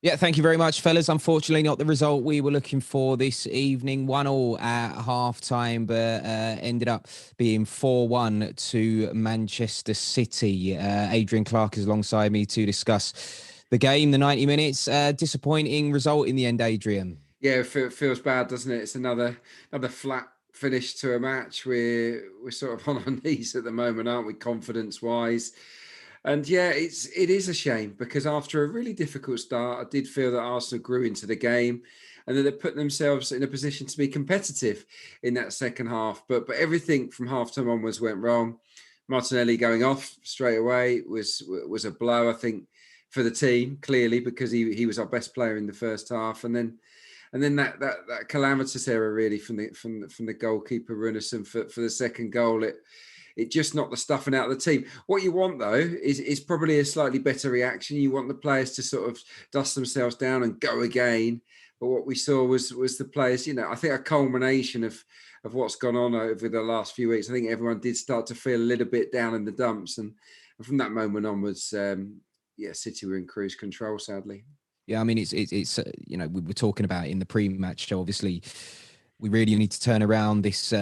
Yeah, thank you very much, fellas. Unfortunately, not the result we were looking for this evening. 1-1 at half time, but ended up being 4-1 to Manchester City. Adrian Clarke is alongside me to discuss the game, the 90 minutes. Disappointing result in the end, Adrian. Yeah, it feels bad, doesn't it? It's another flat finish to a match. We're sort of on our knees at the moment, aren't we? Confidence wise, and yeah, it is a shame because after a really difficult start, I did feel that Arsenal grew into the game, and that they put themselves in a position to be competitive in that second half. But everything from half time onwards went wrong. Martinelli going off straight away was a blow, I think, for the team clearly because he was our best player in the first half, and then that calamitous error really from the goalkeeper Runarsson for the second goal. It just knocked the stuffing out of the team. What you want though is probably a slightly better reaction. You want the players to sort of dust themselves down and go again. But what we saw was the players, I think a culmination of what's gone on over the last few weeks. I think everyone did start to feel a little bit down in the dumps, and from that moment onwards, City were in cruise control. Sadly. Yeah, I mean, we were talking about it in the pre-match show. Obviously, we really need to turn around this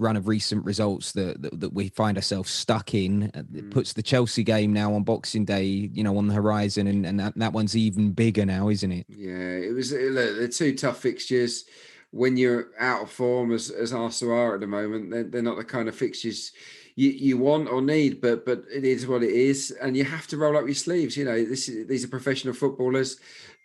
run of recent results that we find ourselves stuck in. It puts the Chelsea game now on Boxing Day, on the horizon, and that one's even bigger now, isn't it? Yeah, it was. Look, they're two tough fixtures. When you're out of form, as Arsenal are at the moment, they're not the kind of fixtures you want or need. But it is what it is, and you have to roll up your sleeves. These are professional footballers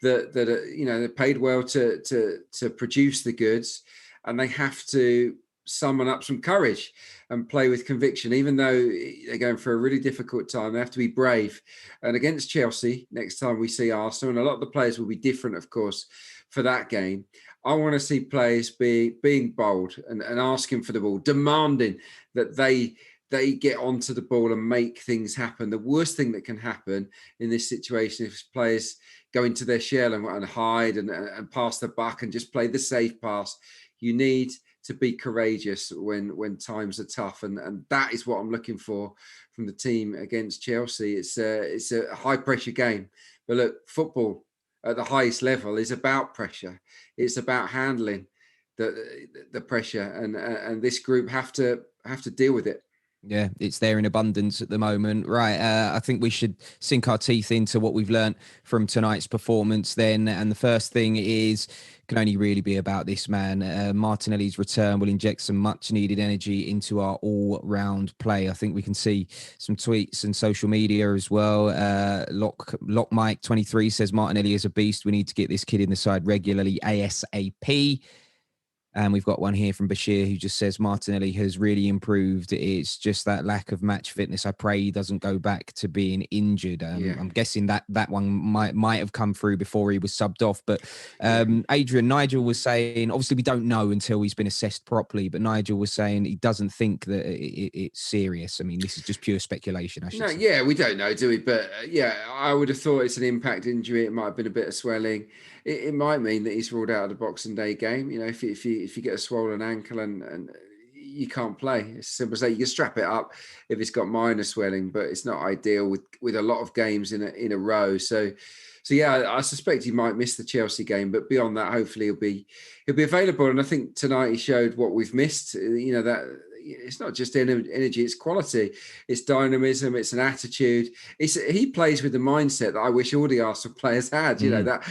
that are, they're paid well to produce the goods, and they have to summon up some courage and play with conviction, even though they're going for a really difficult time. They have to be brave. And against Chelsea, next time we see Arsenal, and a lot of the players will be different, of course, for that game. I want to see players being bold and asking for the ball, demanding that they get onto the ball and make things happen. The worst thing that can happen in this situation is players go into their shell and hide and pass the buck and just play the safe pass. You need to be courageous when times are tough, and that is what I'm looking for from the team against Chelsea. It's a high pressure game, but look, football at the highest level is about pressure. It's about handling the pressure, and this group have to deal with it. Yeah, it's there in abundance at the moment. Right. I think we should sink our teeth into what we've learnt from tonight's performance then. And the first thing can only really be about this man. Martinelli's return will inject some much needed energy into our all round play. I think we can see some tweets and social media as well. Lock Mike 23 says Martinelli is a beast. We need to get this kid in the side regularly ASAP. And we've got one here from Bashir who just says Martinelli has really improved. It's just that lack of match fitness. I pray he doesn't go back to being injured. I'm guessing that one might have come through before he was subbed off. But Adrian, Nigel was saying, obviously we don't know until he's been assessed properly, but Nigel was saying he doesn't think that it's serious. I mean, this is just pure speculation, I should say. Yeah, we don't know, do we? But I would have thought it's an impact injury. It might have been a bit of swelling. It might mean that he's ruled out of the Boxing Day game. If you get a swollen ankle and you can't play, it's simple as that. You can strap it up if it's got minor swelling, but it's not ideal with a lot of games in a row. So yeah, I suspect he might miss the Chelsea game, but beyond that, hopefully he'll be available. And I think tonight he showed what we've missed. That it's not just energy, it's quality, it's dynamism, it's an attitude. He plays with the mindset that I wish all the Arsenal players had. That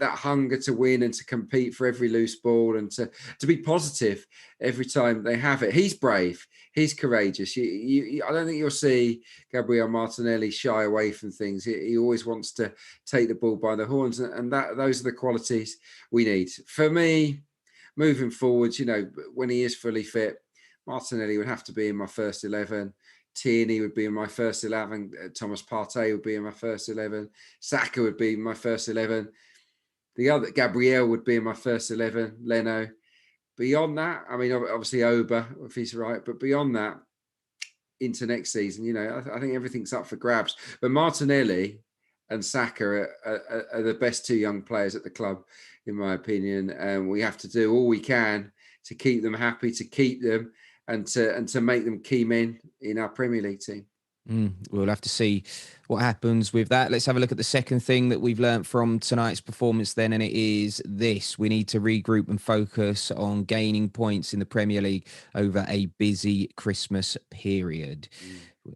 hunger to win and to compete for every loose ball and to be positive every time they have it. He's brave. He's courageous. I don't think you'll see Gabriel Martinelli shy away from things. He always wants to take the ball by the horns, and those are the qualities we need. For me, moving forwards, when he is fully fit, Martinelli would have to be in my first 11. Tierney would be in my first 11. Thomas Partey would be in my first 11. Saka would be in my first 11. The other, Gabriel, would be in my first 11. Leno. Beyond that, I mean, obviously Oba, if he's right, but beyond that, into next season, I think everything's up for grabs. But Martinelli and Saka are the best two young players at the club, in my opinion. And we have to do all we can to keep them happy, to keep them and to make them key men in our Premier League team. We'll have to see what happens with that. Let's have a look at the second thing that we've learned from tonight's performance then, and it is this. We need to regroup and focus on gaining points in the Premier League over a busy Christmas period.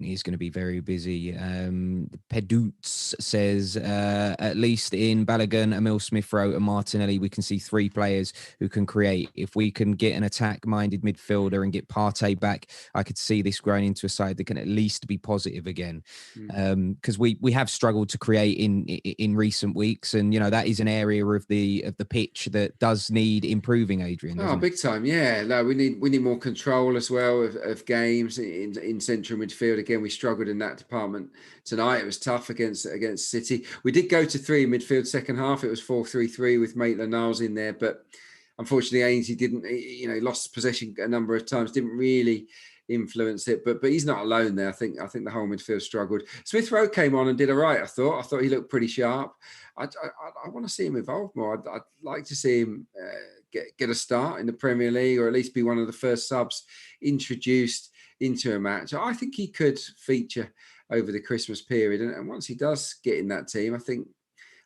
He's going to be very busy. Pedoots says, at least in Balogun, Emil Smith-Rowe and Martinelli, we can see three players who can create. If we can get an attack-minded midfielder and get Partey back, I could see this growing into a side that can at least be positive again. Because we have struggled to create in recent weeks, and that is an area of the pitch that does need improving, Adrian. Oh, big time, yeah. No, we need more control as well of games in central midfield. Again, we struggled in that department tonight. It was tough against City. We did go to three in midfield second half. It was 4-3-3 with Maitland-Niles in there, but unfortunately Ainsley didn't. Lost possession a number of times. Didn't really influence it, but he's not alone there. I think the whole midfield struggled. Smith-Rowe came on and did all right. I thought he looked pretty sharp. I want to see him involved more. I'd like to see him get a start in the Premier League, or at least be one of the first subs introduced into a match. I think he could feature over the Christmas period, and once he does get in that team, I think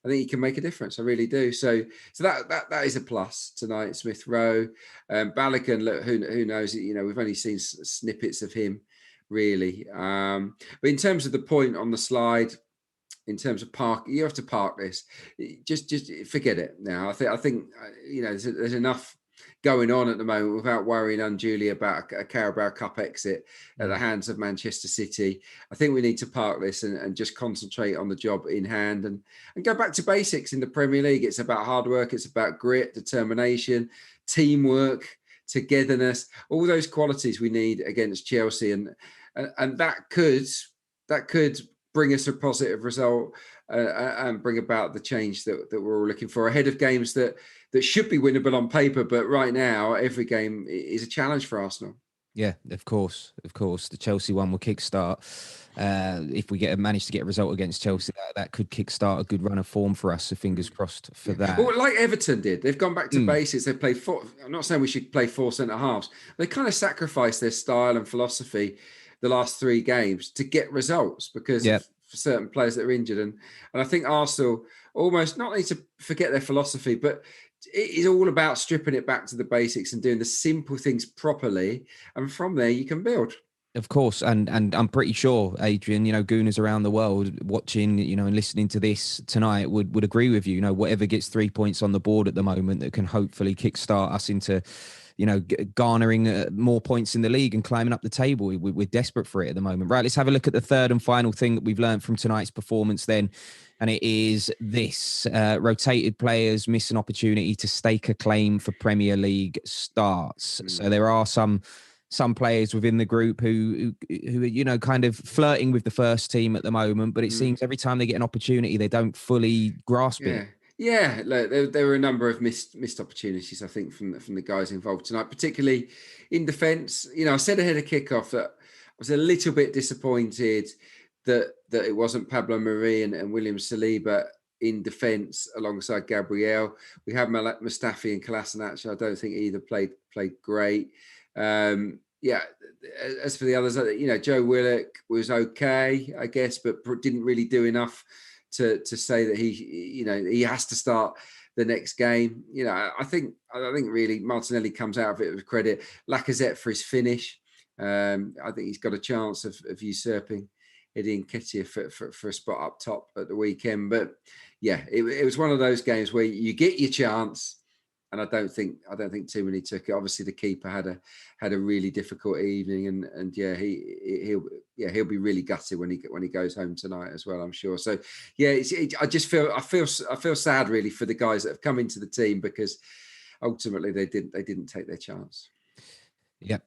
he can make a difference. I really do. So that is a plus tonight. Smith-Rowe, Balogun. Look, who knows? We've only seen snippets of him, really. But in terms of the point on the slide, in terms of park, you have to park this. Just forget it now. I think there's enough going on at the moment without worrying unduly about a Carabao Cup exit at the hands of Manchester City. I think we need to park this and just concentrate on the job in hand and go back to basics in the Premier League. It's about hard work. It's about grit, determination, teamwork, togetherness, all those qualities we need against Chelsea. And that could bring us a positive result and bring about the change that we're all looking for ahead of games that should be winnable on paper. But right now, every game is a challenge for Arsenal. Yeah, of course. The Chelsea one will kickstart. If we manage to get a result against Chelsea, that could kickstart a good run of form for us. So fingers crossed for that. Well, like Everton did, they've gone back to basics. They played four. I'm not saying we should play four centre halves. They kind of sacrificed their style and philosophy the last three games to get results because for certain players that are injured. And I think Arsenal almost not need to forget their philosophy, but it is all about stripping it back to the basics and doing the simple things properly. And from there, you can build. Of course. And I'm pretty sure, Adrian, Gooners around the world watching, and listening to this tonight would agree with you. Whatever gets 3 points on the board at the moment that can hopefully kickstart us into, garnering more points in the league and climbing up the table. We're desperate for it at the moment. Right, let's have a look at the third and final thing that we've learned from tonight's performance then. And it is this. Rotated players miss an opportunity to stake a claim for Premier League starts. So there are some players within the group who are, kind of flirting with the first team at the moment, but it seems every time they get an opportunity, they don't fully grasp it. Yeah, look, there were a number of missed opportunities, I think, from the guys involved tonight, particularly in defence. I said ahead of kickoff that I was a little bit disappointed that it wasn't Pablo Mari and William Saliba in defence alongside Gabriel. We had Mustafi and Kolasinac. I don't think either played great. As for the others, Joe Willock was okay, I guess, but didn't really do enough to say that he has to start the next game. I think really Martinelli comes out of it with credit. Lacazette for his finish. I think he's got a chance of usurping Eddie Nketiah for a spot up top at the weekend. But yeah, it was one of those games where you get your chance. And I don't think too many took it. Obviously, the keeper had a really difficult evening, and he'll be really gutted when he goes home tonight as well, I'm sure. So yeah, I feel sad really for the guys that have come into the team because ultimately they didn't take their chance. Yep.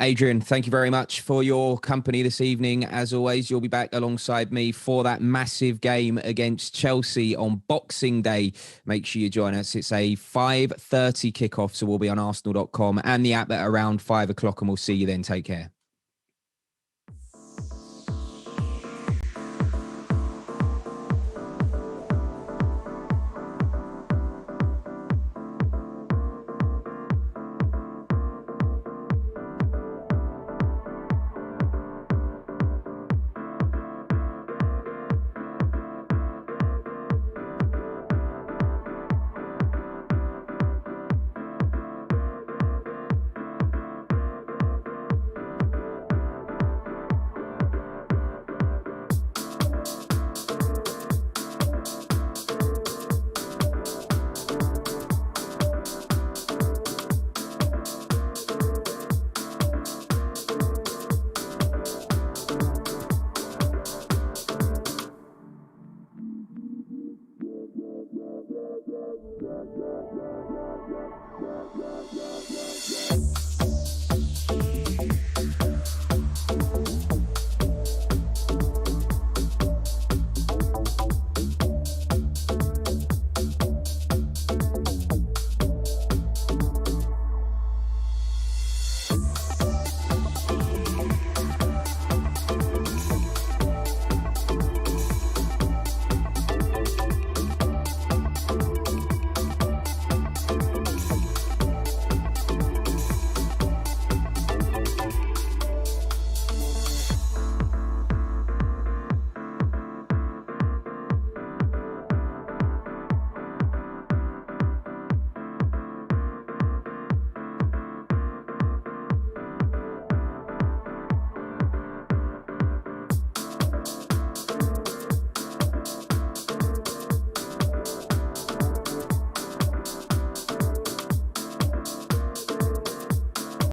Adrian, thank you very much for your company this evening. As always, you'll be back alongside me for that massive game against Chelsea on Boxing Day. Make sure you join us. It's a 5:30 kickoff, so we'll be on arsenal.com and the app at around 5 o'clock, and we'll see you then. Take care.